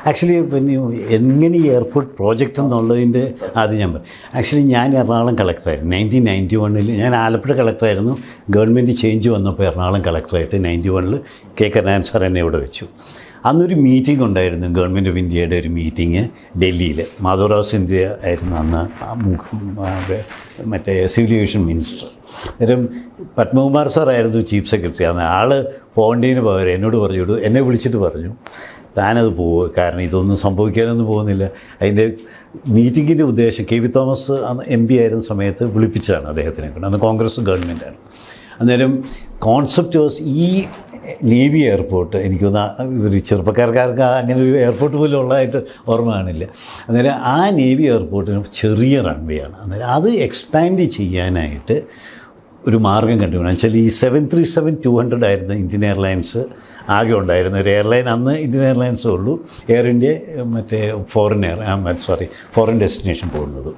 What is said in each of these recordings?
Actually പിന്നെ എങ്ങനെ ഈ എയർപോർട്ട് പ്രോജക്റ്റ് എന്നുള്ളതിൻ്റെ ആദ്യം ഞാൻ പറയും. ആക്ച്വലി ഞാൻ എറണാകുളം കളക്ടറായിരുന്നു 1991. ഞാൻ ആലപ്പുഴ കളക്ടറായിരുന്നു. ഗവൺമെൻറ് ചേഞ്ച് വന്നപ്പോൾ എറണാകുളം കളക്ടറായിട്ട് 91 കെ കരുണാകരൻ സാർ എന്നെ ഇവിടെ വെച്ചു. അന്നൊരു മീറ്റിംഗ് ഉണ്ടായിരുന്നു, ഗവൺമെൻറ് ഓഫ് ഇന്ത്യയുടെ ഒരു മീറ്റിംഗ് ഡൽഹിയിൽ. മാധവറാവ് സിന്ധ്യ ആയിരുന്നു അന്ന് മറ്റേ സിവിൽ ഏവിയേഷൻ മിനിസ്റ്റർ. അന്നേരം പത്മകുമാർ സാറായിരുന്നു ചീഫ് സെക്രട്ടറി. അന്ന് ആൾ പോകേണ്ടതിന് പകരം എന്നോട് പറഞ്ഞു, എന്നെ വിളിച്ചിട്ട് പറഞ്ഞു, താനത് പോവുക, കാരണം ഇതൊന്നും സംഭവിക്കാനൊന്നും പോകുന്നില്ല. അതിൻ്റെ മീറ്റിങ്ങിൻ്റെ ഉദ്ദേശം കെ വി തോമസ് അന്ന് MP ആയിരുന്ന സമയത്ത് വിളിപ്പിച്ചതാണ് അദ്ദേഹത്തിനെ കൊണ്ട്. അന്ന് കോൺഗ്രസ് ഗവൺമെൻറ്റാണ്. അന്നേരം കോൺസെപ്റ്റ് വാസ് ഈ നേവി എയർപോർട്ട്. എനിക്കൊന്ന് ഒരു ചെറുപ്പക്കാർക്ക് അങ്ങനെ ഒരു എയർപോർട്ട് പോലും ഉള്ളതായിട്ട് ഓർമ്മ കാണില്ല. അന്നേരം ആ നേവി എയർപോർട്ടിന് ചെറിയ റൺവേ ആണ്. അന്നേരം അത് എക്സ്പാൻഡ് ചെയ്യാനായിട്ട് ഒരു മാർഗം കണ്ടുപിടിക്കണം. വെച്ചാൽ ഈ 737-200 ആയിരുന്നു ഇന്ത്യൻ എയർലൈൻസ് ആകെ ഉണ്ടായിരുന്ന ഒരു എയർലൈൻ. അന്ന് ഇന്ത്യൻ എയർലൈൻസേ ഉള്ളൂ എയർ ഇന്ത്യ മറ്റേ ഫോറിൻ ഡെസ്റ്റിനേഷൻ പോകുന്നത്.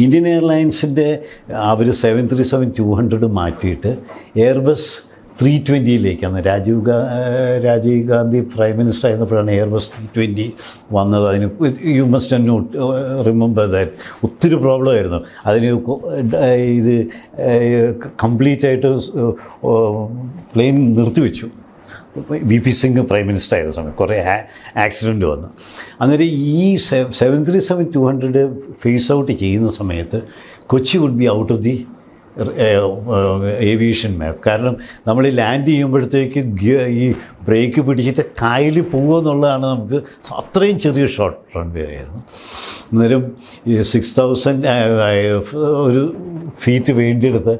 ഇന്ത്യൻ എയർലൈൻസിൻ്റെ അവർ 737-200 മാറ്റിയിട്ട് എയർബസ് 320 അന്ന് രാജീവ് ഗാന്ധി പ്രൈം മിനിസ്റ്റർ ആയിരുന്നപ്പോഴാണ് എയർബസ് 320 വന്നത്. അതിന് you must not remember that ഒത്തിരി പ്രോബ്ലം ആയിരുന്നു. അതിന് ഇത് കംപ്ലീറ്റ് ആയിട്ട് പ്ലെയിൻ നിർത്തിവെച്ചു. VP സിംഗ് പ്രൈം മിനിസ്റ്റർ ആയിരുന്ന സമയം കുറേ ആക്സിഡൻറ്റ് വന്നു. അന്നേരം ഈ 737-200 ഫേസ് ഔട്ട് ചെയ്യുന്ന സമയത്ത് Kochi would be out of the aviation map. കാരണം നമ്മൾ ലാൻഡ് ചെയ്യുമ്പോഴത്തേക്ക് ഈ ബ്രേക്ക് പിടിച്ചിട്ട് കായലിൽ പോകുമെന്നുള്ളതാണ് നമുക്ക് അത്രയും ചെറിയ ഷോർട്ട് റൺവേ ആയിരുന്നു. അന്നേരം ഈ 6000 ഒരു ഫീറ്റ് വേണ്ടിയെടുത്ത്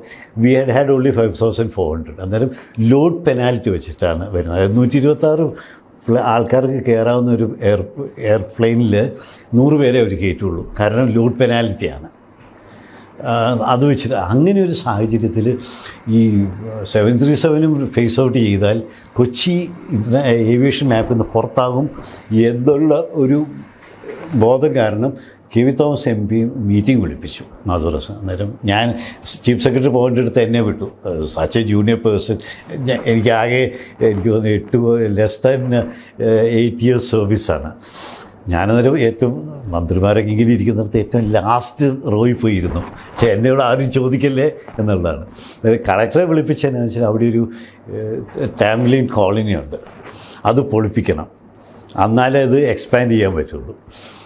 വി ഹാഡ് ഓൺലി 5400. അന്നേരം ലോഡ് പെനാൽറ്റി വെച്ചിട്ടാണ് വരുന്നത്. 126 ആൾക്കാർക്ക് കയറാവുന്ന ഒരു എയർപ്ലെയിനിൽ 100 പേരെ അവർ കയറ്റുള്ളൂ. കാരണം ലോഡ് പെനാൽറ്റിയാണ്. അത് വെച്ചിട്ട് അങ്ങനെ ഒരു സാഹചര്യത്തിൽ ഈ 737 ഫേസ് ഔട്ട് ചെയ്താൽ കൊച്ചി ഏവിയേഷൻ മാപ്പിൽ നിന്ന് പുറത്താകും എന്നുള്ള ഒരു ബോധം കാരണം K V Thomas MP meeting വിളിപ്പിച്ചു മാധവറാവ്. അന്നേരം ഞാൻ ചീഫ് സെക്രട്ടറി പോകേണ്ട അടുത്ത് എന്നെ വിട്ടു. Such A junior person. എനിക്ക് തോന്നുന്നു ലെസ് ദാൻ 8 years സർവീസാണ്. ഞാനന്നേരം ഏറ്റവും മന്ത്രിമാരൊക്കെ ഇങ്ങനെ ഇരിക്കുന്നിടത്ത് ഏറ്റവും ലാസ്റ്റ് റോയിൽ പോയിരുന്നു. എന്നോട് ആരും ചോദിക്കല്ലേ എന്നുള്ളതാണ്. കളക്ടറെ വിളിപ്പിച്ചതെന്നു വെച്ചാൽ അവിടെ ഒരു ടാംലിൻ കോളനി ഉണ്ട്, അത് പൊളിപ്പിക്കണം, എന്നാലേ അത് എക്സ്പാൻഡ് ചെയ്യാൻ പറ്റുള്ളൂ.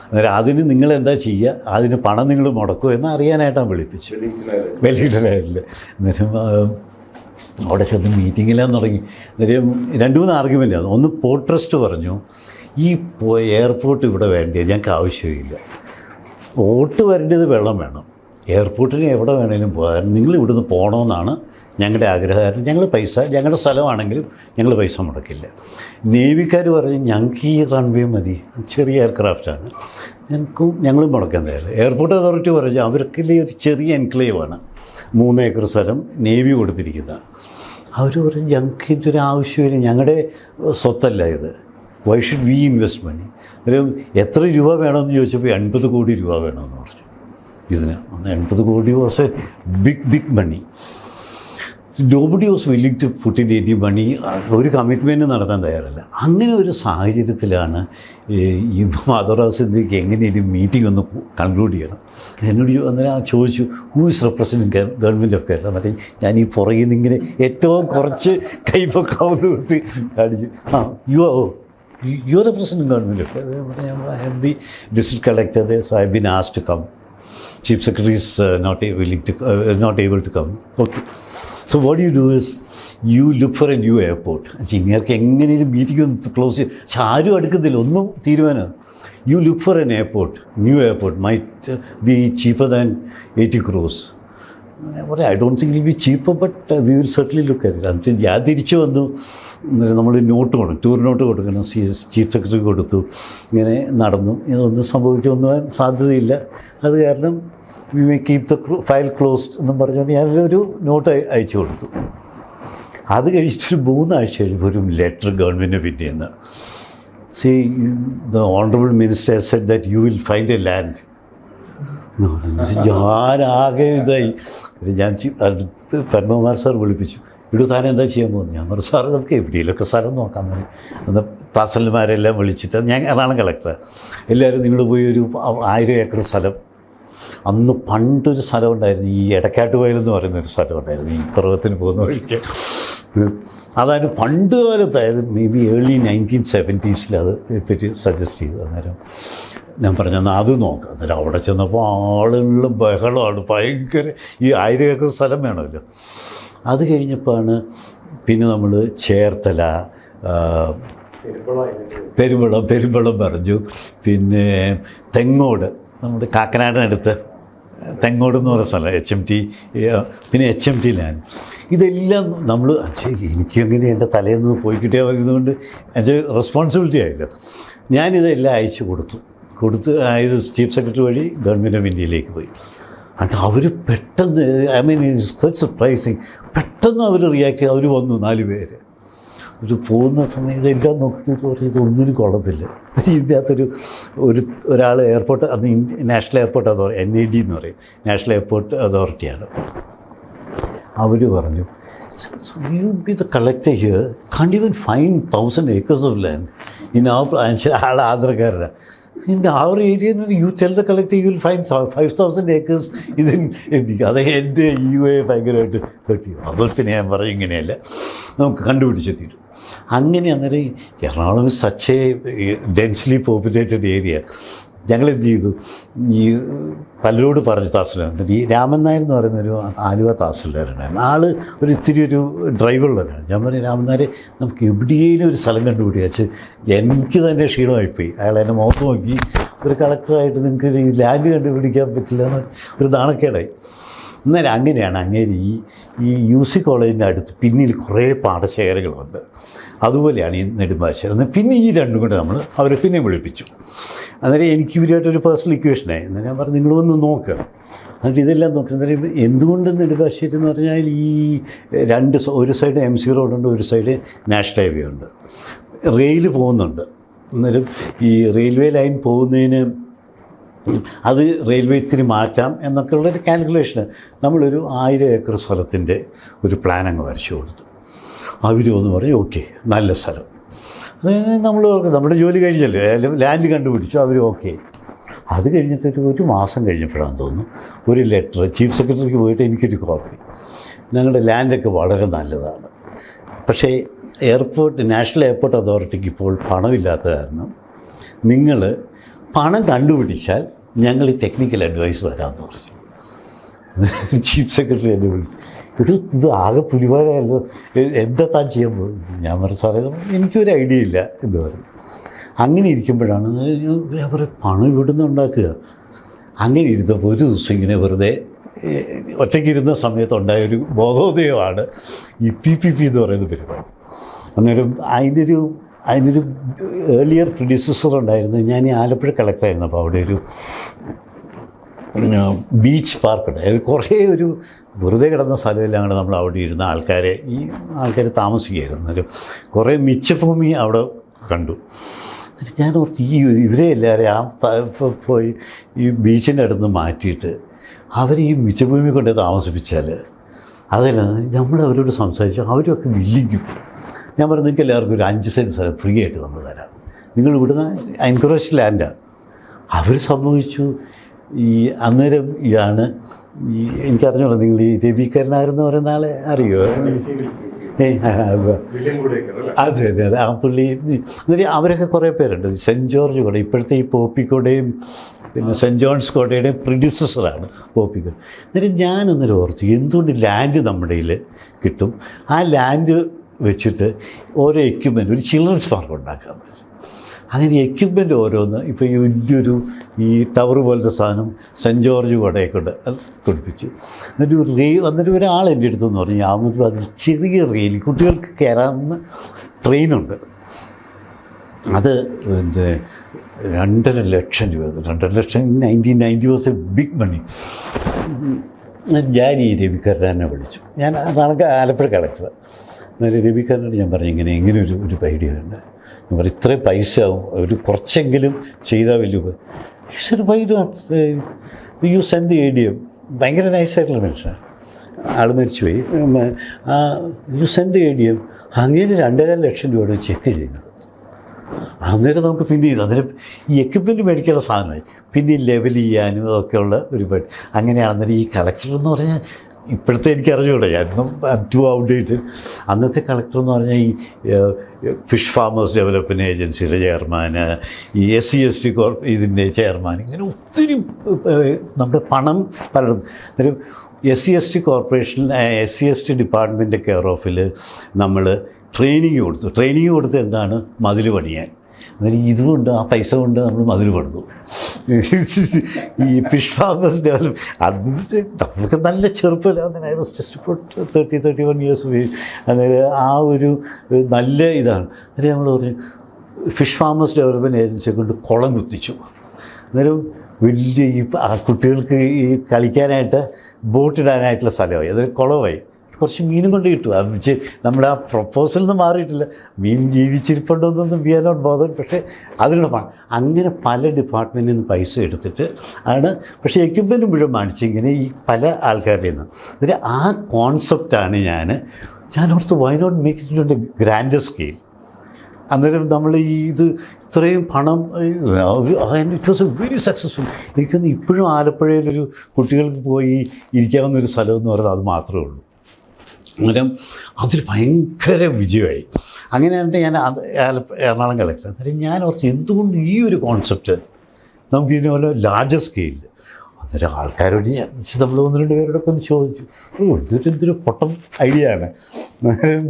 അന്നേരം അതിന് നിങ്ങൾ എന്താ ചെയ്യുക, അതിന് പണം നിങ്ങൾ മുടക്കുമോ എന്ന് അറിയാനായിട്ടാണ് വിളിപ്പിച്ചു. വെല്ലിട്ടലായില്ല. അന്നേരം അവിടെ ചെന്ന് മീറ്റിങ്ങിലാന്ന് തുടങ്ങി. അന്നേരം 2-3 ആർഗ്യുമെൻ്റാണ്. ഒന്ന് പോർട്ട് ട്രസ്റ്റ് പറഞ്ഞു, ഈ എയർപോർട്ട് ഇവിടെ വേണ്ടത് ഞങ്ങൾക്ക് ആവശ്യമില്ല. പോർട്ട് വരേണ്ടത് വെള്ളം വേണം, എയർപോർട്ടിന് എവിടെ വേണമെങ്കിലും പോകാൻ നിങ്ങൾ ഇവിടുന്ന് പോകണമെന്നാണ് ഞങ്ങളുടെ ആഗ്രഹം. ഞങ്ങളുടെ സ്ഥലമാണെങ്കിലും ഞങ്ങൾ പൈസ മുടക്കില്ല. നേവിക്കാർ പറഞ്ഞു ഞങ്ങൾക്ക് ഈ റൺവേ മതി, ചെറിയ എയർക്രാഫ്റ്റാണ്, ഞങ്ങൾ മുടക്കാൻ തയ്യാറ്. എയർപോർട്ട് അതോറിറ്റി പറഞ്ഞു അവർക്കില്ലേ ഒരു ചെറിയ എൻക്ലേവാണ്, 3 ഏക്കർ സ്ഥലം നേവി കൊടുത്തിരിക്കുന്നത്. അവർ പറഞ്ഞു ഞങ്ങൾക്ക് ഇതൊരു ആവശ്യമില്ല, ഞങ്ങളുടെ സ്വത്തല്ല ഇത്, വൈ ഷുഡ് വി ഇൻവെസ്റ്റ് മണി. ഒരു എത്ര രൂപ വേണമെന്ന് ചോദിച്ചപ്പോൾ 80 കോടി രൂപ വേണമെന്ന് പറഞ്ഞു. ഇതിന് 80 crore was a big money. Nobody was willing to put in any money. ഒരു കമ്മിറ്റ്മെൻറ്റ് നടത്താൻ തയ്യാറല്ല. അങ്ങനെ ഒരു സാഹചര്യത്തിലാണ് ഈ മാധവറാവ് സിന്ധ്യയ്ക്ക് എങ്ങനെയൊരു മീറ്റിംഗ് ഒന്ന് കൺക്ലൂഡ് ചെയ്യണം. എന്നോട് അന്നേരം ചോദിച്ചു who is representing government of Kerala. എന്നിട്ട് ഞാൻ ഈ പുറകിൽ നിന്ന് ഇങ്ങനെ ഏറ്റവും കുറച്ച് കൈപ്പൊക്കാവുന്ന കൊടുത്ത് കാണിച്ചു. You are representing government. I have the district collector there, so I have been asked to come. Chief Secretary is not able to come. Okay. So what you do is you look for a new airport. ഇങ്ങനെയൊക്കെ എങ്ങനെയും meeting ഒന്ന് close ചെയ്യും. പക്ഷെ ആരും അടുക്കുന്നില്ല, ഒന്നും തീരുമാനം. You look for an airport, new airport, might be cheaper than 80 crores. I don't think it will be cheaper, but we will certainly look at it. ഞാൻ തിരിച്ചു വന്നു. നമ്മൾ നോട്ട് കൊടുക്കും, ടൂർ നോട്ട് കൊടുക്കണം. ചീഫ് സെക്രട്ടറി കൊടുത്തു. ഇങ്ങനെ നടന്നു. ഇതൊന്നും സംഭവിക്കുമെന്ന് സാധ്യതയില്ല, അത് കാരണം we may keep the file closed എന്നും പറഞ്ഞുകൊണ്ട് ഞാനൊരു നോട്ട് അയച്ചു കൊടുത്തു. അത് കഴിച്ചിട്ട് 3 ആഴ്ച കഴിയുമ്പോൾ ഒരു ലെറ്റർ ഗവൺമെൻറ് ഓഫ് ഇന്ത്യയിൽ നിന്ന്, see the honourable minister has said that you will find a land. ഞാനാകെ ഇതായി. ഞാൻ പത്മകുമാർ സാർ വിളിപ്പിച്ചു. താൻ എന്താ ചെയ്യാൻ പോകുന്നത്? ഞാൻ പറഞ്ഞു സാറ് നമുക്ക് എവിടെയെങ്കിലുമൊക്കെ സ്ഥലം നോക്കാൻ തന്നെ. അന്ന് തഹസിൽദാരെല്ലാം വിളിച്ചിട്ട്, ഞാൻ എറണാകുളം കളക്ടർ, എല്ലാവരും നിങ്ങൾ പോയി ഒരു 1000 ഏക്കർ സ്ഥലം, അന്ന് പണ്ടൊരു സ്ഥലം ഉണ്ടായിരുന്നു, ഈ എടക്കാട്ടുവയലെന്ന് പറയുന്നൊരു സ്ഥലം ഉണ്ടായിരുന്നു, ഈ പർവ്വതത്തിന് പോകുന്ന വഴിക്ക്. അതായത് പണ്ട് കാലത്തായത് മേ ബി ഏർലി 1970s അത് പറ്റി സജസ്റ്റ് ചെയ്തു. അന്നേരം ഞാൻ പറഞ്ഞു എന്നാൽ അത് നോക്കാം. അന്നേരം അവിടെ ചെന്നപ്പോൾ ആളുകളും ബഹളമാണ് ഭയങ്കര. ഈ 1000 ഏക്കർ സ്ഥലം വേണമല്ലോ. അത് കഴിഞ്ഞപ്പോഴാണ് പിന്നെ നമ്മൾ ചേർത്തല, പെരുമ്പളം പറഞ്ഞു, പിന്നെ തെങ്ങോട്, നമ്മുടെ കാക്കനാടിനടുത്ത് തെങ്ങോട് എന്ന് പറയുന്ന സ്ഥലം, HMT, പിന്നെ HMT ലാൻഡ്. ഇതെല്ലാം നമ്മൾ എനിക്കങ്ങനെ എൻ്റെ തലേന്ന് പോയി കിട്ടിയാൽ മതി, ഇതുകൊണ്ട് എൻ്റെ റെസ്പോൺസിബിലിറ്റി ആയില്ലോ. ഞാനിതെല്ലാം അയച്ചു കൊടുത്തു. ഇത് ചീഫ് സെക്രട്ടറി വഴി ഗവൺമെൻറ് ഓഫ് ഇന്ത്യയിലേക്ക് പോയി. എന്നിട്ട് അവർ പെട്ടെന്ന്, I mean it's quite surprising, പെട്ടെന്ന് അവർ റിയാക്ട് ചെയ്ത് അവർ വന്നു 4 പേര്. ഒരു പോകുന്ന സമയം എല്ലാം നോക്കിയിട്ട് പറയും ഇതൊന്നിനും കൊള്ളത്തില്ല. ഇതിനകത്തൊരു ഒരാൾ എയർപോർട്ട്, അത് നാഷണൽ എയർപോർട്ട് അതോറിറ്റി, NAD എന്ന് പറയും, നാഷണൽ എയർപോർട്ട് അതോറിറ്റിയാണ്. അവർ പറഞ്ഞു you be the collector here, can't even find 1000 acres of land in our, ആൾ ആന്ധ്രക്കാരനാണ്. In our area, you tell the collector you will find 5,000 acres ഇതിൻ. അത് എൻ്റെ ഭയങ്കരമായിട്ട് കേട്ടി. അതുപോലെ തന്നെ ഞാൻ പറയും ഇങ്ങനെയല്ല, നമുക്ക് കണ്ടുപിടിച്ചെത്തിയിട്ടു. അങ്ങനെ അന്നേരം Ernakulam such a densely populated area. ഞങ്ങളെന്ത് ചെയ്തു, ഈ പലരോട് പറഞ്ഞു തഹസിൽദാർ, ഈ രാമൻ നായർ എന്ന് പറയുന്നൊരു ആലുവ തഹസിൽദാരുണ്ടായിരുന്നു. ഒരു ഇത്തിരി ഒരു ഡ്രൈവറുള്ളവരാണ്. ഞാൻ പറഞ്ഞു രാമൻ നായരെ നമുക്ക് എവിടെയെങ്കിലും ഒരു സ്ഥലം കണ്ടുപിടിച്ച്, എനിക്ക് തന്നെ ക്ഷീണമായിപ്പോയി. അയാൾ എന്നെ മുഖത്ത് നോക്കി, ഒരു കളക്ടറായിട്ട് നിങ്ങൾക്ക് ഈ ലാൻഡ് കണ്ടുപിടിക്കാൻ പറ്റില്ല എന്ന് ഒരു നാണക്കേടായി. എന്നാലും അങ്ങനെയാണ് ഈ UC കോളേജിൻ്റെ അടുത്ത് പിന്നിൽ കുറേ പാടശേഖരങ്ങളുണ്ട്. അതുപോലെയാണ് ഈ നെടുമ്പാശ്ശേരി. എന്നാൽ പിന്നെ ഈ രണ്ടും കൂടെ അവരെ പിന്നെ വിളിപ്പിച്ചു. അന്നേരം എനിക്ക് ഇവരുമായിട്ടൊരു പേഴ്സണൽ ഇക്വേഷനായി. എന്നാൽ ഞാൻ പറഞ്ഞു നിങ്ങളൊന്ന് നോക്കുക. എന്നിട്ട് ഇതെല്ലാം നോക്കുക. അന്നേരം എന്തുകൊണ്ട് നെടുമ്പാശ്ശേരി എന്ന് പറഞ്ഞാൽ ഈ ഒരു സൈഡ് MC റോഡുണ്ട്, ഒരു സൈഡ് നാഷണൽ ഹൈവേ ഉണ്ട്, റെയിൽ പോകുന്നുണ്ട്. അന്നേരം ഈ റെയിൽവേ ലൈൻ പോകുന്നതിന് അത് റെയിൽവേ ഇത്തിരി മാറ്റാം എന്നൊക്കെ ഉള്ളൊരു കാൽക്കുലേഷന് നമ്മളൊരു 1000 ഏക്കർ സ്ഥലത്തിൻ്റെ ഒരു പ്ലാൻ അങ്ങ് വരച്ചു കൊടുത്തു. അവർ ഒന്ന് പറഞ്ഞു ഓക്കെ, നല്ല സ്ഥലം. അത് നമ്മൾ നമ്മുടെ ജോലി കഴിഞ്ഞല്ലേ, ലാൻഡ് കണ്ടുപിടിച്ചു, അവർ ഓക്കെ. അത് കഴിഞ്ഞിട്ട് ഒരു മാസം കഴിഞ്ഞപ്പോഴാണെന്ന് തോന്നുന്നു ഒരു ലെറ്റർ ചീഫ് സെക്രട്ടറിക്ക് പോയിട്ട് എനിക്കൊരു കോപ്പി. ഞങ്ങളുടെ ലാൻഡൊക്കെ വളരെ നല്ലതാണ്, പക്ഷേ നാഷണൽ എയർപോർട്ട് അതോറിറ്റിക്ക് ഇപ്പോൾ പണമില്ലാത്ത കാരണം നിങ്ങൾ പണം കണ്ടുപിടിച്ചാൽ ഞങ്ങൾ ടെക്നിക്കൽ അഡ്വൈസ് തരാമെന്ന് പറഞ്ഞു. ചീഫ് സെക്രട്ടറി എന്നെ വിളിച്ചു, ഇത് ആകെ പുലിവാരല്ലോ, എന്താ താൻ ചെയ്യാൻ പോകും? ഞാൻ പറഞ്ഞു സാറേ എനിക്കൊരു ഐഡിയ ഇല്ല എന്ന് പറഞ്ഞു. അങ്ങനെ ഇരിക്കുമ്പോഴാണ് അവർ പണം ഇവിടുന്ന് ഉണ്ടാക്കുക. അങ്ങനെ ഇരുന്നപ്പോൾ ഒരു ദിവസം ഇങ്ങനെ വെറുതെ ഒറ്റയ്ക്കിരുന്ന സമയത്തുണ്ടായൊരു ബോധോദയമാണ് ഈ PPP എന്ന് പറയുന്ന പരിപാടി. അന്നേരം അതിനൊരു ഏർലിയർ പ്രൊഡ്യൂസർ ഉണ്ടായിരുന്നു. ഞാൻ ഈ ആലപ്പുഴ കളക്ടറായിരുന്നു. അപ്പോൾ അവിടെ ഒരു ബീച്ച് പാർക്കുണ്ട്. അത് കുറേ ഒരു വെറുതെ കിടന്ന സ്ഥലമെല്ലാം കൂടെ നമ്മൾ അവിടെ ഇരുന്ന ആൾക്കാർ താമസിക്കുകയായിരുന്നു. ഒരു കുറേ മിച്ചഭൂമി അവിടെ കണ്ടു. ഞാൻ ഓർത്ത് ഇവരെ എല്ലാവരെയും പോയി ഈ ബീച്ചിൻ്റെ അടുത്ത് മാറ്റിയിട്ട് ഈ മിച്ചഭൂമി കൊണ്ട് താമസിപ്പിച്ചാൽ അതല്ല, നമ്മൾ അവരോട് സംസാരിച്ചു, അവരൊക്കെ വില്ലിക്കും. ഞാൻ പറഞ്ഞു നിങ്ങൾക്ക് എല്ലാവർക്കും ഒരു 5 സെൻറ്റ് സ്ഥലം ഫ്രീ ആയിട്ട് നമ്മൾ തരാം, നിങ്ങൾ ഇവിടുന്ന് എൻകറേജ് ലാൻഡാണ്. അവർ സംഭവിച്ചു. അന്നേരം എനിക്കറിഞ്ഞോളൂ, നിങ്ങൾ ഈ രവി കരുണാകരൻ പറയുന്ന ആളെ അറിയുമോ? അതെ ആ പുള്ളി. അവരൊക്കെ കുറേ പേരുണ്ട്. സെൻറ്റ് ജോർജ് കോട, ഇപ്പോഴത്തെ ഈ പോപ്പിക്കോടയും പിന്നെ സെൻറ്റ് ജോൺസ് കോട്ടയുടെയും പ്രൊഡ്യൂസറാണ് പോപ്പിക്കോട്. അന്നേരം ഞാനൊന്നൊരു ഓർത്തു, എന്തുകൊണ്ട് ലാൻഡ് നമ്മുടെ കയ്യിൽ കിട്ടും, ആ ലാൻഡ് വെച്ചിട്ട് ഓരോ എക്യുപ്മെൻറ്റ് ഒരു ചിൽഡ്രൻസ് പാർക്ക് ഉണ്ടാക്കാമെന്ന് വെച്ചു. അങ്ങനെ എക്യുപ്മെൻ്റ് ഓരോന്ന് ഇപ്പോൾ ഈ വലിയൊരു ടവർ പോലത്തെ സാധനം സെൻറ്റ് ജോർജ് കോടയെക്കൊണ്ട് കൊടുപ്പിച്ചു. എന്നിട്ട് ഒരാൾ എൻ്റെ അടുത്തെന്ന് പറഞ്ഞു അഹമ്മദാബാദിൽ ചെറിയ റെയിൽ കുട്ടികൾക്ക് കയറാവുന്ന ട്രെയിനുണ്ട്, അത് 2.5 ലക്ഷം രൂപ. 2.5 ലക്ഷം 1990 വാസ് എ ബിഗ് മണി. ഞാൻ ഈ രവിക്കാരനെ വിളിച്ചു. ഞാൻ അതാണ് ആലപ്പുഴ കളക്ടർ. എന്നാലും രവിക്കാരനോട് ഞാൻ പറഞ്ഞു ഇങ്ങനെ ഒരു ഐഡിയ ഉണ്ട്. ഞാൻ പറഞ്ഞു ഇത്രയും പൈസ ആവും, ഒരു കുറച്ചെങ്കിലും ചെയ്താൽ വലിയ why not you send the ADM. ഭയങ്കര നൈസായിട്ടുള്ള മനുഷ്യനാണ്. ആൾ മരിച്ചുപോയി. യു സെൻഡ് ADM അങ്ങനെ 2.5 ലക്ഷം രൂപയുടെ ചെക്ക് ചെയ്യുന്നത്. അന്നേരം നമുക്ക് പിന്നെ ചെയ്തു. അന്നേരം ഈ എക്യുപ്മെൻറ്റ് മേടിക്കാനുള്ള സാധനമായി പിന്നെ ലെവൽ ചെയ്യാനും അതൊക്കെയുള്ള ഒരു അങ്ങനെയാണ്. അന്നേരം ഈ കളക്ടർ എന്ന് പറഞ്ഞാൽ ഇപ്പോഴത്തെ എനിക്ക് അറിഞ്ഞൂടെ, എന്നും ടു ഔട്ട്ഡേറ്റഡ്. അന്നത്തെ കളക്ടർ എന്ന് പറഞ്ഞാൽ ഈ ഫിഷ് ഫാമേഴ്സ് ഡെവലപ്മെൻറ്റ് ഏജൻസിയുടെ ചെയർമാൻ, ഈ SC/ST ഇതിൻ്റെ ചെയർമാൻ, ഇങ്ങനെ ഒത്തിരി നമ്മുടെ പണം പലതും. ഒരു SC/ST corporation SC/ST department care ഓഫിൽ നമ്മൾ ട്രെയിനിങ് കൊടുത്ത് എന്താണ് മതിൽ പണിയാൻ. അന്നേരം ഇതുകൊണ്ട് ആ പൈസ കൊണ്ട് നമ്മൾ മതിൽ പണിതു. ഈ ഫിഷ് ഫാമേഴ്സ് ഡെവലപ്പ് അതിൻ്റെ നമുക്ക് നല്ല ചെറുപ്പമില്ല. I was just for 31 years. അന്നേരം ആ ഒരു നല്ല ഇതാണ്. അന്നേരം നമ്മൾ പറഞ്ഞു ഫിഷ് ഫാമേഴ്സ് ഡെവലപ്മെൻറ്റ് ഏജൻസിയെ കൊണ്ട് കുളം കുത്തിച്ചു. അന്നേരം വലിയ ഈ കുട്ടികൾക്ക് ഈ കളിക്കാനായിട്ട് ബോട്ടിടാനായിട്ടുള്ള സ്ഥലമായി. അതൊരു കുളമായി. കുറച്ച് മീനും കൊണ്ട് കിട്ടും. അത് നമ്മുടെ ആ പ്രപ്പോസലിൽ നിന്ന് മാറിയിട്ടില്ല. മീൻ ജീവിച്ചിരിപ്പുണ്ടോന്നൊന്നും വി ആർ നോട്ട് ബോതേർഡ്. പക്ഷേ അതിനുള്ള അങ്ങനെ പല ഡിപ്പാർട്ട്മെൻറ്റിൽ നിന്ന് പൈസ എടുത്തിട്ട് ആണ്. പക്ഷേ എക്യുപ്മെൻറ്റ് മുഴുവൻ കാണിച്ചിങ്ങനെ ഈ പല ആൾക്കാരുടെ നിന്ന്. എന്നിട്ട് ആ കോൺസെപ്റ്റാണ് ഞാനോർത്ത് why not make it on a grander scale. അന്നേരം നമ്മൾ ഇത് ഇത്രയും പണം it was a very successful. എനിക്കൊന്ന് ഇപ്പോഴും ആലപ്പുഴയിലൊരു കുട്ടികൾക്ക് പോയി ഇരിക്കാവുന്നൊരു സ്ഥലമെന്ന് പറഞ്ഞാൽ അത് മാത്രമേ ഉള്ളൂ. അന്നേരം അതിൽ ഭയങ്കര വിജയമായി. അങ്ങനെയായിട്ട് ഞാൻ എറണാകുളം കളക്ടർ. അന്നേരം ഞാൻ ഓർത്ത് എന്തുകൊണ്ട് ഈ ഒരു കോൺസെപ്റ്റ് നമുക്ക് ഇതിനുപോലെ ലാർജർ സ്കെയിലിൽ. അന്നേരം ആൾക്കാരോട് നമ്മൾ 1-2 പേരോടൊക്കെ ഒന്ന് ചോദിച്ചു, ഇതൊരു പൊട്ടം ഐഡിയ ആണ്.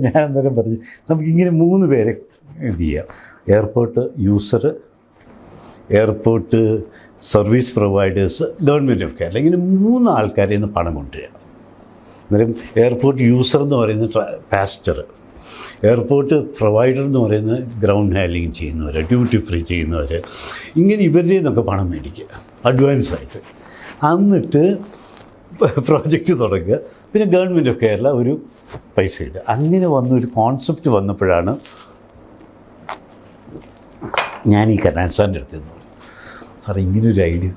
ഞാൻ അന്നേരം പറഞ്ഞു നമുക്കിങ്ങനെ 3 പേരെ ഇത് ചെയ്യാം. Airport user, airport service providers, government of Kerala, ഇങ്ങനെ 3 ആൾക്കാരെ നിന്ന് പണം കൊണ്ടുവരിക. അന്നേരം എയർപോർട്ട് യൂസർ എന്ന് പറയുന്നത് പാസഞ്ചർ, എയർപോർട്ട് പ്രൊവൈഡർ എന്ന് പറയുന്നത് ഗ്രൗണ്ട് ഹാൻഡ്ലിങ് ചെയ്യുന്നവർ, ഡ്യൂട്ടി ഫ്രീ ചെയ്യുന്നവർ, ഇങ്ങനെ ഇവരുടെ നിന്നൊക്കെ പണം മേടിക്കുക അഡ്വാൻസായിട്ട്. എന്നിട്ട് പ്രോജക്റ്റ് തുടങ്ങുക. പിന്നെ ഗവൺമെൻറ് ഓഫ് കേരള ഒരു പൈസ ഇടുക. അങ്ങനെ വന്നൊരു കോൺസെപ്റ്റ് വന്നപ്പോഴാണ് ഞാൻ ഈ കരുണാസാറിൻ്റെ അടുത്ത് നിന്ന് പറഞ്ഞു, സാറേ ഇങ്ങനൊരു ഐഡിയ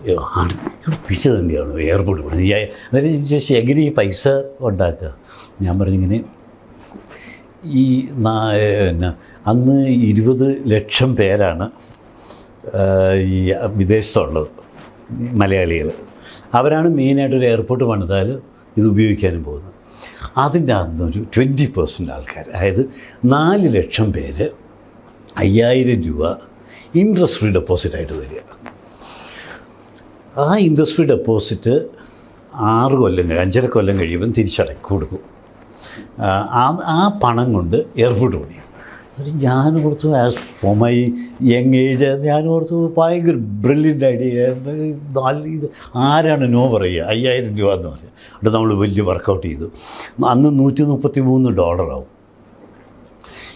ഇവിടെ പിച്ച തന്നെയാണ് എയർപോർട്ട് പണി. അന്നേരം ചോദിച്ചു എങ്ങനെ ഈ പൈസ ഉണ്ടാക്കുക. ഞാൻ പറഞ്ഞിങ്ങനെ ഈ അന്ന് 20 ലക്ഷം പേരാണ് ഈ വിദേശത്തുള്ളത്, മലയാളികൾ. അവരാണ് മെയിനായിട്ടൊരു എയർപോർട്ട് പണിതാൽ ഇത് ഉപയോഗിക്കാനും പോകുന്നത്. അതിൻ്റെ അന്നൊരു 20% ആൾക്കാർ, അതായത് 4 ലക്ഷം പേര് 5000 രൂപ ഇൻട്രസ്റ്റ് ഫ്രീ ഡെപ്പോസിറ്റായിട്ട് തരിക. ആ ഇൻട്രസ്റ്റ് ഫ്രീ ഡെപ്പോസിറ്റ് 6 കൊല്ലം 5.5 കൊല്ലം കഴിയുമ്പം കൊടുക്കും. ആ പണം കൊണ്ട് എയർപോർട്ട് പണിയും. ഞാൻ ഓർത്തു as for my young age ഞാൻ ഓർത്തു ഭയങ്കര ബ്രില്യൻ്റ് ഐഡിയ. ഇത് ആരാണ് നോ പറയുക? 5000 രൂപ എന്ന് പറഞ്ഞാൽ അത് നമ്മൾ വലിയ വർക്കൗട്ട് ചെയ്തു. അന്ന് $133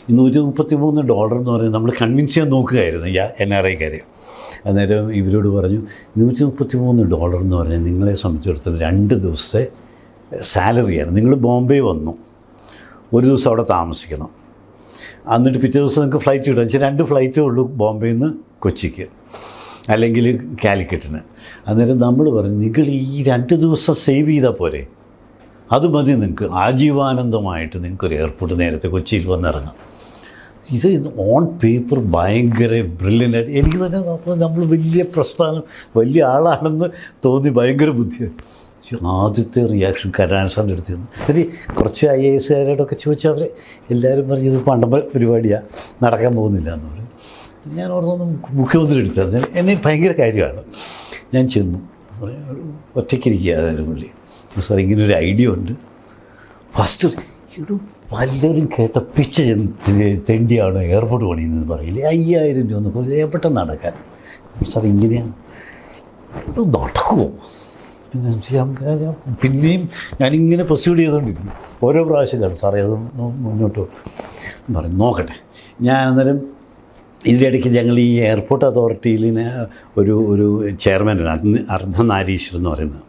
ഈ $133 എന്ന് പറയുന്നത് നമ്മൾ കൺവിൻസ് ചെയ്യാൻ നോക്കുകയായിരുന്നു NRIക്കാരെ. അന്നേരം ഇവരോട് പറഞ്ഞു $133 എന്ന് പറഞ്ഞാൽ നിങ്ങളെ സംബന്ധിച്ചിടത്തോളം 2 ദിവസത്തെ സാലറിയാണ്. നിങ്ങൾ ബോംബെ വന്നു, ഒരു ദിവസം അവിടെ താമസിക്കണം, എന്നിട്ട് പിറ്റേ ദിവസം നിങ്ങൾക്ക് ഫ്ലൈറ്റ് കിട്ടും. വെച്ചാൽ 2 ഫ്ലൈറ്റേ ഉള്ളൂ ബോംബെയിൽ നിന്ന് കൊച്ചിക്ക് അല്ലെങ്കിൽ കാലിക്കറ്റിന്. അന്നേരം നമ്മൾ പറഞ്ഞു നിങ്ങൾ ഈ 2 ദിവസം സേവ് ചെയ്താൽ പോരെ, അത് മതി നിങ്ങൾക്ക്, ആജീവാനന്ദമായിട്ട് നിങ്ങൾക്കൊരു എയർപോർട്ട് നേരത്തെ കൊച്ചിയിൽ വന്നിറങ്ങാം. ഇത് ഓൺ പേപ്പർ ഭയങ്കര ബ്രില്യൻ്റായിട്ട് എനിക്ക് തന്നെ നമ്മൾ വലിയ പ്രസ്ഥാനം വലിയ ആളാണെന്ന് തോന്നി. ഭയങ്കര ബുദ്ധിയാണ്. ആദ്യത്തെ റിയാക്ഷൻ കരുണാസാറിൻ്റെ അടുത്ത് നിന്ന് അത് കുറച്ച് IASകാരോടൊക്കെ ചോദിച്ചാൽ അവർ എല്ലാവരും പറഞ്ഞു ഇത് പണ്ടം പരിപാടിയാണ്, നടക്കാൻ പോകുന്നില്ല എന്ന് പറയും. ഞാൻ ഓർമ്മ മുഖ്യമന്ത്രി എടുത്തായിരുന്നു. എന്നെ ഭയങ്കര കാര്യമാണ്. ഞാൻ ചെന്നു, ഒറ്റയ്ക്കിരിക്കുക അതായത് പുള്ളി, സാർ ഇങ്ങനൊരു ഐഡിയ ഉണ്ട്. ഫസ്റ്റ് ഇവിടെ പലരും കേട്ട പിച്ച തെണ്ടിയാണ് എയർപോർട്ട് പണിയുന്നത് പറയില്ലേ, 5000 രൂപ ഒന്ന് കുറേ പെട്ടെന്ന് നടക്കാൻ. സാർ ഇങ്ങനെയാണ് നടക്കുമോ? പിന്നെയും ഞാനിങ്ങനെ പ്രൊസീഡ് ചെയ്തുകൊണ്ടിരിക്കും. ഓരോ പ്രാവശ്യം കാണും സാറേ അത് മുന്നോട്ട് പറഞ്ഞു നോക്കട്ടെ. ഞാൻ അന്നേരം ഇതിനിടയ്ക്ക് ഞങ്ങൾ ഈ എയർപോർട്ട് അതോറിറ്റിയിൽ ഒരു ചെയർമാനാണ് അർദ്ധനാരീശ്വർ എന്ന് പറയുന്നത്.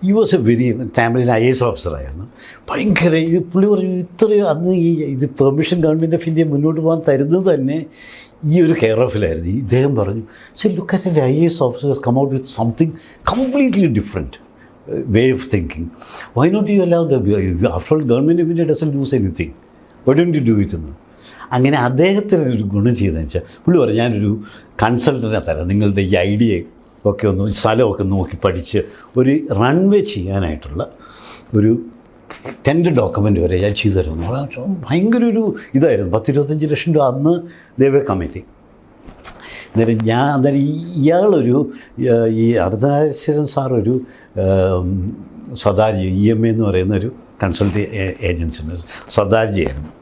ഈ വാസ് എ വെരി ഫാമിലിയിൽ IAS ഓഫീസറായിരുന്നു. ഭയങ്കര ഇത് പുള്ളി പറഞ്ഞു ഇത്രയും അന്ന് ഇത് പെർമിഷൻ ഗവൺമെൻറ് ഓഫ് ഇന്ത്യ മുന്നോട്ട് പോകാൻ തരുന്നത് തന്നെ ഈ ഒരു കെയർ ഓഫിലായിരുന്നു. ഇദ്ദേഹം പറഞ്ഞു സോ ലുക്ക് അറ്റ് എൻ്റെ IAS officers come out with something completely different. way of thinking. Why not you allow after all, Government of India doesn't lose anything. Why don't you do it എന്ന്. അങ്ങനെ അദ്ദേഹത്തിന് ഒരു ഗുണം ചെയ്തതെന്ന് വെച്ചാൽ പുള്ളി പറഞ്ഞു, ഞാനൊരു കൺസൾട്ടൻറ്റിനെ തരാം, നിങ്ങളുടെ ഈ ഐഡിയ ഒക്കെ ഒന്ന് സ്ഥലമൊക്കെ നോക്കി പഠിച്ച് ഒരു റൺവേ ചെയ്യാനായിട്ടുള്ള ഒരു ടെൻഡർ ഡോക്യുമെൻ്റ് വരെ ഞാൻ ചെയ്തു തരുമെന്ന്. ഭയങ്കര ഒരു ഇതായിരുന്നു. 10-25 ലക്ഷം രൂപ അന്ന് ദേവേ കമ്മിറ്റി. അന്നേരം ഇയാളൊരു ഈ അർദ്ധനാരീശ്വരൻ സാറൊരു സദാർജി EMA എന്ന് പറയുന്ന ഒരു കൺസൾട്ടി ഏജൻസിൻ്റെ സദാർജിയായിരുന്നു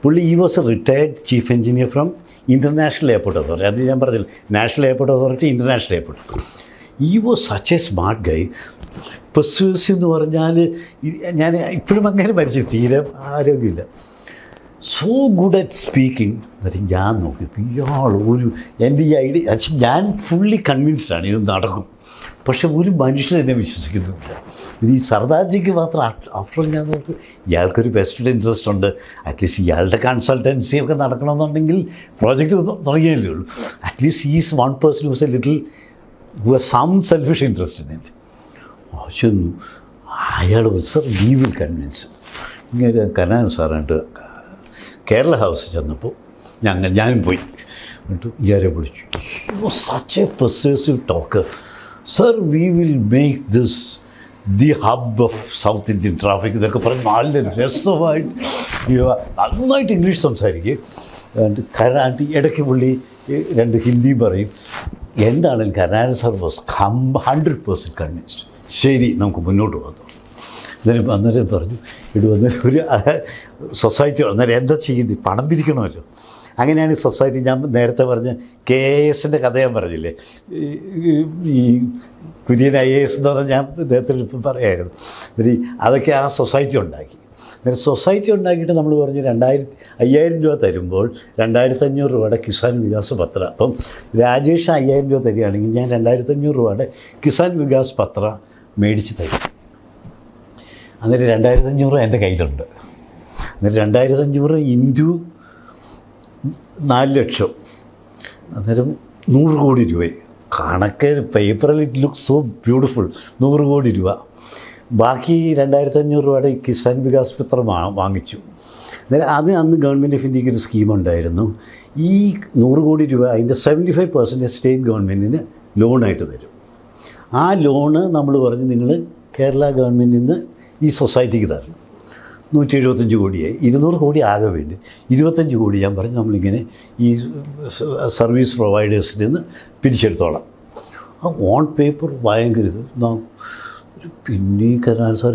പുള്ളി. He was a retired chief engineer from international airport authority. അത് ഞാൻ പറഞ്ഞില്ല, national airport authority, international airport. He was such a smart guy. Persuasive എന്ന് പറഞ്ഞാൽ ഞാൻ ഇപ്പോഴും അങ്ങനെ മരിച്ചു, തീരെ ആരോഗ്യമില്ല. So good at speaking. എന്നിട്ട് ഞാൻ നോക്കി ഇയാൾ എൻ്റെ ഈ ഐഡിയ ഞാൻ ഫുള്ളി കൺവിൻസ്ഡാണ് ഇത് നടക്കും. പക്ഷെ ഒരു മനുഷ്യൻ എന്നെ വിശ്വസിക്കുന്നുമില്ല. ഇത് ഈ സർദാർജിക്ക് മാത്രം. ആഫ്റ്റർ ഞാൻ നോക്കി ഇയാൾക്കൊരു വെസ്റ്റഡ് ഇൻട്രസ്റ്റ് ഉണ്ട്. അറ്റ്ലീസ്റ്റ് ഇയാളുടെ കൺസൾട്ടൻസി ഒക്കെ നടക്കണമെന്നുണ്ടെങ്കിൽ പ്രോജക്റ്റ് തുടങ്ങിയല്ലേ ഉള്ളൂ. At least is one person who's a little who has some selfish interest in it. ചെന്നു അയാൾ സർ വി വിൽ കൺവിൻസ്. ഇങ്ങനെ കനാൻ സാറായിട്ട് കേരള ഹൗസ് ചെന്നപ്പോൾ ഞാനും പോയി. എന്നിട്ട് ഇയാളെ വിളിച്ചു. Such a persuasive talker. Sir we will make this the hub of South Indian traffic ഇതൊക്കെ പറഞ്ഞ് നല്ല രസമായിട്ട് നന്നായിട്ട് ഇംഗ്ലീഷ് സംസാരിക്കും. എന്നിട്ട് ഇടയ്ക്ക് പുള്ളി 2 ഹിന്ദിയും പറയും. എന്താണെങ്കിലും കരുണാകരൻ സാർ വാസ് 100% കൺവിൻസ്ഡ്. ശരി, നമുക്ക് മുന്നോട്ട് പോകാം. അന്നേരം പറഞ്ഞു അന്നേരം ഒരു സൊസൈറ്റി. അന്നേരം എന്താ ചെയ്യുന്നത്, പണം പിരിക്കണമല്ലോ. അങ്ങനെയാണ് ഈ സൊസൈറ്റി. ഞാൻ നേരത്തെ പറഞ്ഞ KAS കഥ ഞാൻ പറഞ്ഞില്ലേ, ഈ കുര്യൻ IAS എന്ന് പറഞ്ഞാൽ ഞാൻ നേരത്തെ ഇപ്പം പറയായിരുന്നു. അതൊക്കെ ആ സൊസൈറ്റി ഉണ്ടാക്കി. അന്നേരം സൊസൈറ്റി ഉണ്ടാക്കിയിട്ട് നമ്മൾ പറഞ്ഞു 5000 രൂപ തരുമ്പോൾ 2500 രൂപയുടെ കിസാൻ വികാസ് പത്ര. അപ്പം രാജേഷ് 5000 രൂപ തരികയാണെങ്കിൽ ഞാൻ 2500 രൂപയുടെ കിസാൻ വികാസ് പത്ര മേടിച്ച് തരും. അന്നേരം 2500 എൻ്റെ കയ്യിലുണ്ട്. അന്നേരം 2500 ഇൻറ്റു 4 ലക്ഷം, അന്നേരം 100 കോടി രൂപ. കണക്ക് പേപ്പറിൽ ഇറ്റ് ലുക്ക് സോ ബ്യൂട്ടിഫുൾ. 100 കോടി രൂപ. ബാക്കി 2500 രൂപയുടെ കിസാൻ വികാസ് പത്രം വാങ്ങിച്ചു. അന്നേരം അത് അന്ന് ഗവൺമെൻറ് ഓഫ് ഇന്ത്യക്ക് ഒരു സ്കീമുണ്ടായിരുന്നു. ഈ 100 കോടി രൂപ അതിൻ്റെ 75% സ്റ്റേറ്റ് ഗവൺമെൻറ്റിന് ലോണായിട്ട് തരും. ആ ലോണ് നമ്മൾ പറഞ്ഞ് നിങ്ങൾ കേരള ഗവൺമെൻറ്റിൽ നിന്ന് ഈ സൊസൈറ്റിക്ക് തരണം. 175 കോടിയായി. 200 കോടി ആകെ വേണ്ടി 25 കോടി ഞാൻ പറഞ്ഞ് നമ്മളിങ്ങനെ ഈ സർവീസ് പ്രൊവൈഡേഴ്സിൽ നിന്ന് പിരിച്ചെടുത്തോളാം. ആ ഓൺ പേപ്പർ ഭയങ്കര ഇത്. പിന്നെ കരുണാകരൻ സാർ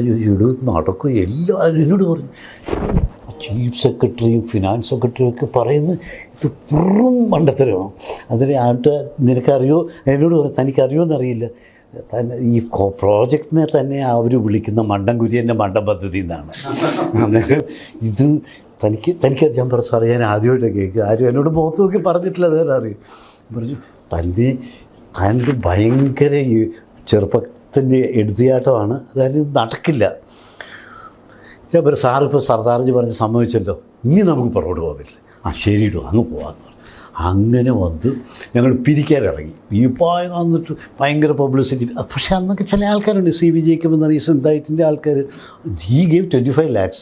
നടക്കും. എല്ലാവരും എന്നോട് പറഞ്ഞു, ചീഫ് സെക്രട്ടറിയും ഫിനാൻസ് സെക്രട്ടറിയും ഒക്കെ പറയുന്നത് ഇത് വെറും മണ്ടത്തരമാണ്. അതിന് നിനക്കറിയോ, എന്നോട് തനിക്കറിയോ എന്നറിയില്ല, ഈ പ്രോജക്റ്റിനെ തന്നെ അവർ വിളിക്കുന്ന മണ്ടൻ കുര്യൻ്റെ മണ്ടൻ പദ്ധതി എന്നാണ്. അന്നേരം ഇത് തനിക്ക് ഞാൻ പറഞ്ഞു, സാറേ ഞാൻ ആദ്യമായിട്ട് കേൾക്കുക, ആരും എന്നോട് മുഖത്ത് നോക്കി പറഞ്ഞിട്ടില്ല, അതേറെ അറിയും. പറഞ്ഞു തൻ്റെ ഭയങ്കര ചെറുപ്പത്തിൻ്റെ എടുത്തിയാട്ടമാണ്, അതായത് നടക്കില്ല. ഞാൻ പറയും സാറിപ്പോൾ സർദാർജി പറഞ്ഞ് സമ്മതിച്ചല്ലോ, ഇനി നമുക്ക് പുറകോട്ട് പോകാൻ പറ്റില്ല. ശരിയിടും അങ്ങ് പോകാമെന്ന് പറഞ്ഞു. അങ്ങനെ വന്ന് ഞങ്ങൾ പിരിക്കാനിറങ്ങി. ഈ വന്നിട്ട് ഭയങ്കര പബ്ലിസിറ്റി. പക്ഷേ അന്നൊക്കെ ചില ആൾക്കാരുണ്ട്, CV ജേക്കബ് എന്ന് പറയുന്ന സിദ്ധായത്തിൻ്റെ ആൾക്കാർ, ഈ ഗേവ് 25 lakhs.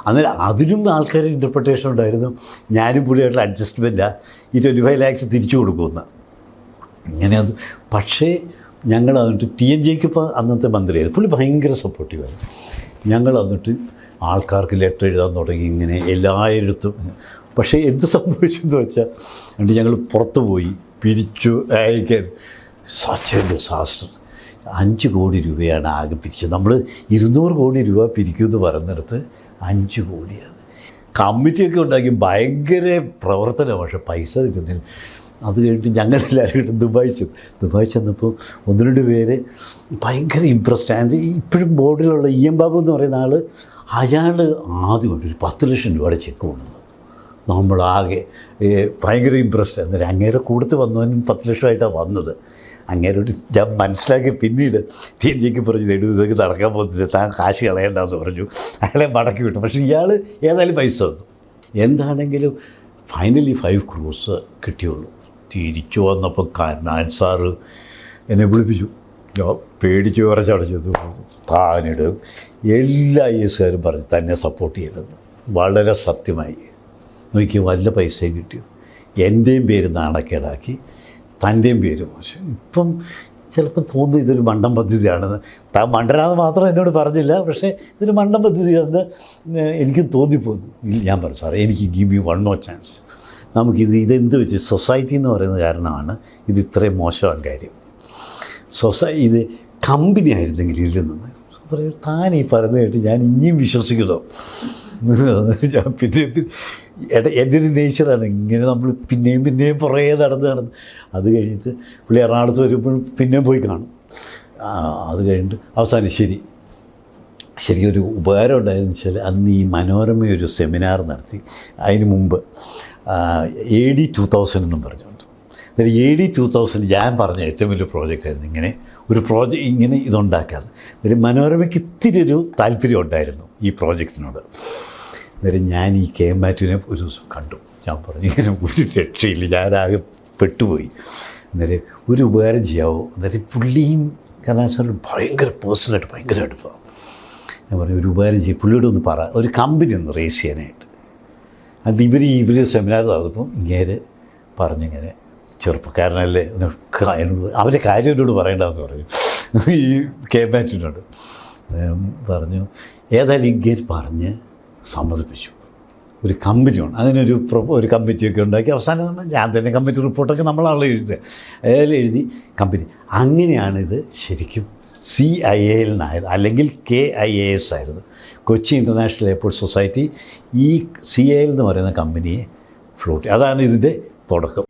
അന്നേരം അതിലും ആൾക്കാർ ഇൻ്റർപ്രിട്ടേഷൻ ഉണ്ടായിരുന്നു. ഞാനും പുള്ളിയായിട്ടുള്ള അഡ്ജസ്റ്റ്മെൻറ്റാണ് ഈ 25 lakhs തിരിച്ചു കൊടുക്കുമെന്ന്. ഇങ്ങനെ അത്. പക്ഷേ ഞങ്ങൾ എന്നിട്ട് TN ജേക്കബ് അന്നത്തെ മന്ത്രിയായിരുന്നു, പുള്ളി ഭയങ്കര സപ്പോർട്ടീവായിരുന്നു. ഞങ്ങൾ എന്നിട്ട് ആൾക്കാർക്ക് ലെറ്റർ എഴുതാൻ തുടങ്ങി, ഇങ്ങനെ എല്ലായിടത്തും. പക്ഷേ എന്ത് സംഭവിച്ചെന്ന് വെച്ചാൽ എന്നിട്ട് ഞങ്ങൾ പുറത്ത് പോയി പിരിച്ചു അയക്കാൻ. Such A disaster. 5 കോടി രൂപയാണ് ആകെ പിരിച്ചത്. നമ്മൾ 200 കോടി രൂപ പിരിക്കുമെന്ന് പറയുന്നിടത്ത് 5 കോടിയാണ്. കമ്മിറ്റിയൊക്കെ ഉണ്ടാക്കി ഭയങ്കര പ്രവർത്തനം, പക്ഷേ പൈസ കിട്ടുന്നില്ല. അത് കഴിഞ്ഞിട്ട് ഞങ്ങളെല്ലാവരും ദുബായ് ചെന്നപ്പോൾ 1-2 പേര് ഭയങ്കര ഇമ്പ്രസ്ഡ്. അത് ഇപ്പോഴും ബോർഡിലുള്ള EM ബാബു എന്ന് പറയുന്ന ആൾ, അയാൾ ആദ്യമായിട്ട് ഒരു 10 ലക്ഷം രൂപയുടെ ചെക്ക് കൊണ്ടുവന്നു. നമ്മളാകെ ഭയങ്കര ഇമ്പ്രസ്ഡ്. അന്നേരം അങ്ങേരെ കൂടുതൽ വന്നവനും 10 ലക്ഷമായിട്ടാണ് വന്നത്. അങ്ങേരോട് ഞാൻ മനസ്സിലാക്കി പിന്നീട് TN ജേക്കബ് പറഞ്ഞു, ഇതൊക്കെ നടക്കാൻ പോകുന്നില്ല, താൻ കാശ് കളയണ്ടെന്ന് പറഞ്ഞു. അയാളെ മടക്കി വിട്ടു. പക്ഷേ ഇയാൾ ഏതായാലും പൈസ തന്നു. എന്താണെങ്കിലും ഫൈനലി 5 crores കിട്ടിയുള്ളൂ. തിരിച്ചു വന്നപ്പോൾ കരുണാകരൻ സാറ് എന്നെ വിളിപ്പിച്ചു. പേടിച്ച് വിറച്ചടച്ചത് താനിടും. എല്ലാ ഐഎസുകാരും പറഞ്ഞ് തന്നെ സപ്പോർട്ട് ചെയ്യലെന്ന്. വളരെ സത്യമായി. നോക്കി വല്ല പൈസയും കിട്ടിയോ? എൻ്റെയും പേര് നാണക്കേടാക്കി, തൻ്റെയും പേര് മോശം. ഇപ്പം ചിലപ്പം തോന്നുന്നു ഇതൊരു മണ്ടൻ പദ്ധതിയാണെന്ന്. താൻ മണ്ടനാന്ന് മാത്രം എന്നോട് പറഞ്ഞില്ല, പക്ഷേ ഇതൊരു മണ്ടൻ പദ്ധതിയാണെന്ന് എനിക്കും തോന്നിപ്പോന്നു. ഞാൻ പറഞ്ഞു സാറേ, എനിക്ക് give you one more chance. ഇതെന്ത് വെച്ച് സൊസൈറ്റി എന്ന് പറയുന്ന കാരണമാണ് ഇത് ഇത്രയും മോശമാൻ കാര്യം. ഇത് കമ്പനി ആയിരുന്നെങ്കിൽ ഇല്ലെന്ന് പറയും. താൻ ഈ പറഞ്ഞു കേട്ട് ഞാൻ ഇനിയും വിശ്വസിക്കണോ? ഞാൻ പിന്നെ എൻ്റെ ഒരു നേച്ചറാണ് ഇങ്ങനെ. നമ്മൾ പിന്നെയും പുറകെ നടന്ന് അത് കഴിഞ്ഞിട്ട് പുള്ളി എറണാകുളത്ത് വരുമ്പോൾ പിന്നെയും പോയി കാണും. അത് കഴിഞ്ഞിട്ട് അവസാനം ശരി ഒരു ഉപകാരം ഉണ്ടായതെന്ന് വെച്ചാൽ അന്ന് ഈ മനോരമ ഒരു സെമിനാർ നടത്തി. അതിന് മുമ്പ് AD 2000 എന്നും പറഞ്ഞുകൊണ്ട്. അതായത് AD 2000 ഞാൻ പറഞ്ഞ ഏറ്റവും വലിയ പ്രോജക്റ്റായിരുന്നു ഇങ്ങനെ ഇതുണ്ടാക്കാതെ. അതായത് മനോരമയ്ക്ക് ഇത്തിരി ഒരു താല്പര്യം ഉണ്ടായിരുന്നു ഈ പ്രോജക്റ്റിനോട്. അന്നേരം ഞാൻ ഈ KM മാത്യുവിനെ ഒരു ദിവസം കണ്ടു. ഞാൻ പറഞ്ഞു ഇങ്ങനെ ഒരു രക്ഷയില്ല, ഞാനാകെ പെട്ടുപോയി. അന്നേരം ഒരു ഉപകാരം ചെയ്യാവോ? അന്നേരം പുള്ളിയും കലാശാലും ഭയങ്കര പേഴ്സണലായിട്ട് ഭയങ്കര അടുപ്പമാണ്. ഞാൻ പറഞ്ഞു ഒരു ഉപകാരം ചെയ്യും, പുള്ളിയോട് ഒന്ന് പറ, ഒരു കമ്പനി ഒന്ന് റേസ് ചെയ്യാനായിട്ട്. അത് ഇവർ സെമിനാർ നടന്നപ്പം ഇങ്ങനെ പറഞ്ഞിങ്ങനെ ചെറുപ്പക്കാരനല്ലേ അവൻ്റെ കാര്യം എന്നോട് പറയേണ്ടതെന്ന് പറഞ്ഞു ഈ KM മാത്യുവിനോട്. പറഞ്ഞു ഏതായാലും ഇങ്ങനെ പറഞ്ഞ് സമ്മതിപ്പിച്ചു. ഒരു കമ്പനിയാണ്, ഒരു കമ്മിറ്റിയൊക്കെ ഉണ്ടാക്കി അവസാനം ഞാൻ തന്നെ കമ്മിറ്റി റിപ്പോർട്ടൊക്കെ നമ്മളാണല്ലോ എഴുതുക. അയാൾ എഴുതി കമ്പനി. അങ്ങനെയാണിത് ശരിക്കും CIAL എന്നായത്, അല്ലെങ്കിൽ KIAS ആയിരുന്നു, കൊച്ചി ഇൻ്റർനാഷണൽ എയർപോർട്ട് സൊസൈറ്റി. ഈ CIAL എന്ന് പറയുന്ന കമ്പനിയെ ഫ്ലോട്ട്, അതാണ് ഇതിൻ്റെ തുടക്കം.